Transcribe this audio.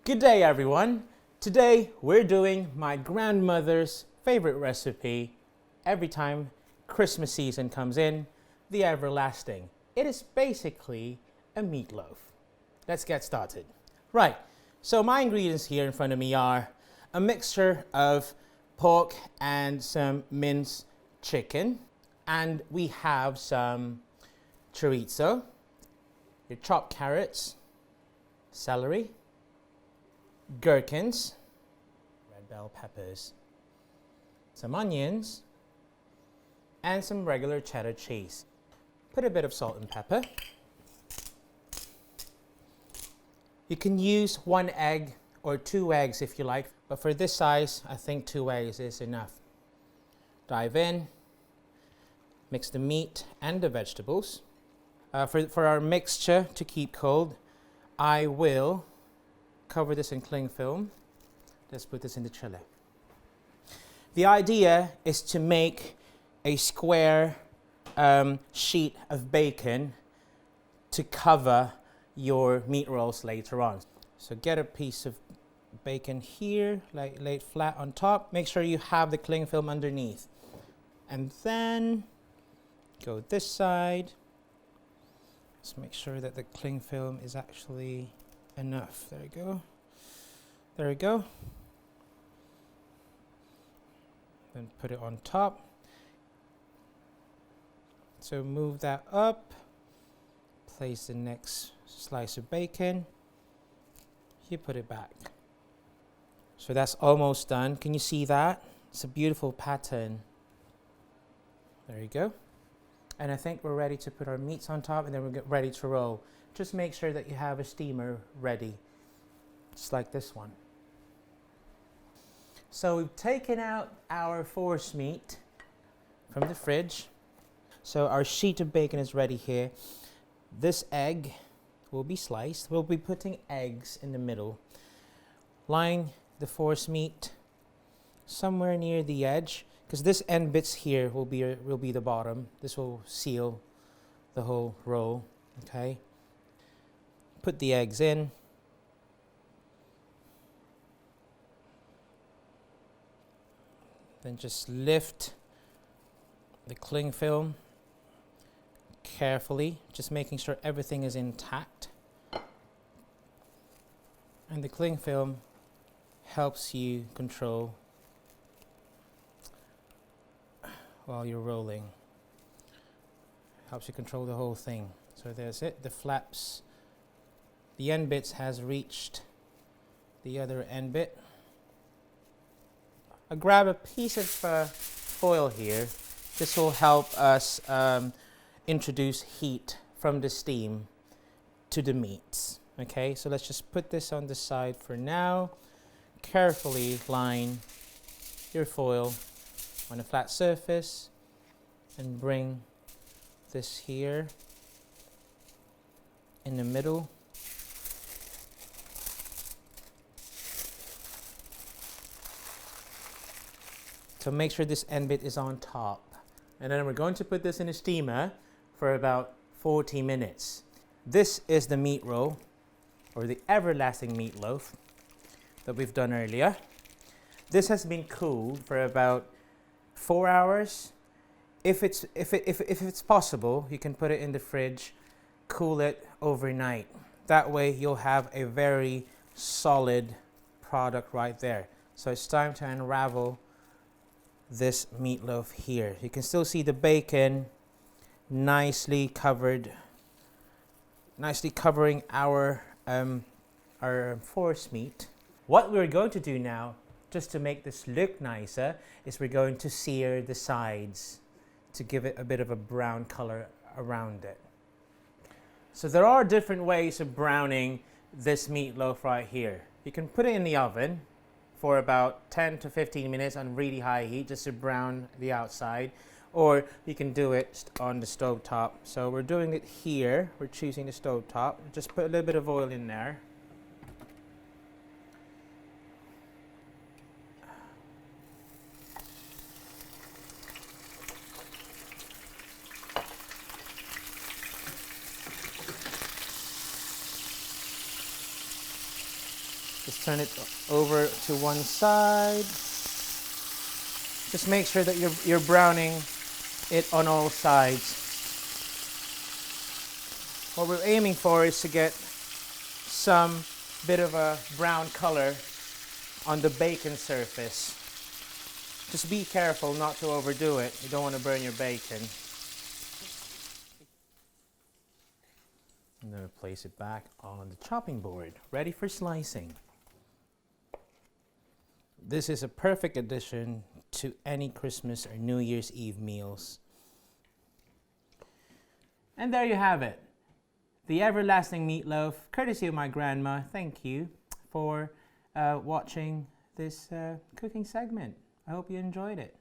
Good day, everyone. Today we're doing my grandmother's favorite recipe every time Christmas season comes in, the everlasting. It is basically a meatloaf. Let's get started. Right, so my ingredients here in front of me are a mixture of pork and some minced chicken, and we have some chorizo, your chopped carrots, celery, gherkins, red bell peppers, some onions, and some regular cheddar cheese. Put a bit of salt and pepper. You can use 1 egg or 2 eggs if you like, but for this size, I think 2 eggs is enough. Dive in, mix the meat and the vegetables. For our mixture to keep cold, I will cover this in cling film. Let's put this in the chiller. The idea is to make a square sheet of bacon to cover your meat rolls later on. So get a piece of bacon here, lay it flat on top. Make sure you have the cling film underneath. And then go this side. Just make sure that the cling film is actually enough. There we go. There we go. Then put it on top. So move that up. Place the next slice of bacon. You put it back. So that's almost done. Can you see that? It's a beautiful pattern. There you go. And I think we're ready to put our meats on top, and then we'll get ready to roll. Just make sure that you have a steamer ready, just like this one. So we've taken out our force meat from the fridge. So our sheet of bacon is ready here. This egg will be sliced. We'll be putting eggs in the middle. Line the force meat somewhere near the edge, because this end bits here will be the bottom. This will seal the whole roll. Okay. Put the eggs in. Then just lift the cling film carefully, just making sure everything is intact. And the cling film helps you control while you're rolling. Helps you control the whole thing. So there's it, the flaps. The end bits has reached the other end bit. I grab a piece of foil here. This will help us introduce heat from the steam to the meats. Okay, so let's just put this on the side for now. Carefully line your foil on a flat surface and bring this here in the middle. So make sure this end bit is on top. And then we're going to put this in a steamer for about 40 minutes. This is the meat roll, or the everlasting meatloaf that we've done earlier. This has been cooled for about 4 hours. If it's possible, you can put it in the fridge, cool it overnight. That way you'll have a very solid product right there. So it's time to unravel this meatloaf here. You can still see the bacon nicely covered, nicely covering our force meat. What we're going to do now, just to make this look nicer, is we're going to sear the sides to give it a bit of a brown color around it. So there are different ways of browning this meatloaf right here. You can put it in the oven for about 10 to 15 minutes on really high heat just to brown the outside, or you can do it on the stove top. So we're doing it here. We're choosing the stove top. Just put a little bit of oil in there. Just turn it over to one side. Just make sure that you're browning it on all sides. What we're aiming for is to get some bit of a brown color on the bacon surface. Just be careful not to overdo it. You don't want to burn your bacon. I'm going to place it back on the chopping board, ready for slicing. This is a perfect addition to any Christmas or New Year's Eve meals. And there you have it. The everlasting meatloaf, courtesy of my grandma. Thank you for watching this cooking segment. I hope you enjoyed it.